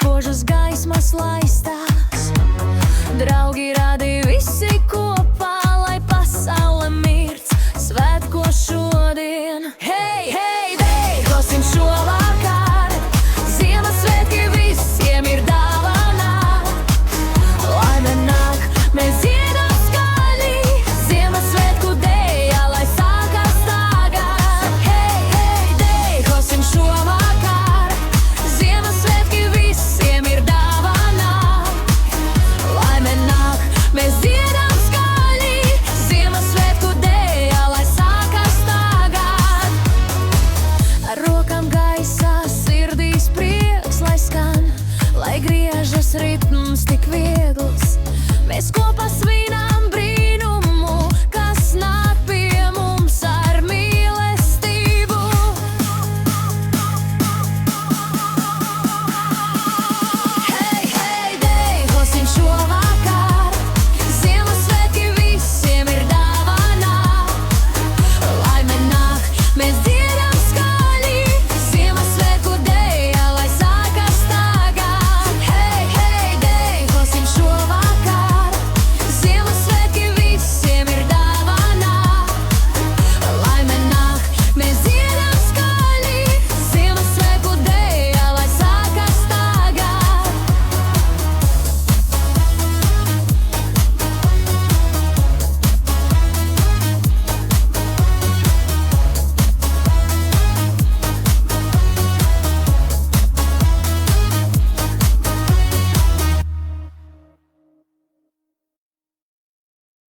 spožas gaismas laistās. Draugi radi visi kopā, lai pasaule mirts svētko šodien. Hei, hei, dejosim šovakar, Ziemassvētki visiem ir dāvana. Laime nāk, mēs dziedam skaļi, Ziemassvētku dejā, lai sākas tagad. Hei, hei, dejosim šovakar, Ziemassvētki visiem ir dāvana. Laime nāk, mēs dziedam skaļi, Ziemassvētku dejā, lai sākas tagad. Ar rokām gaisā, sirdīs prieks, lai skan, lai griežas ritms tik viegli.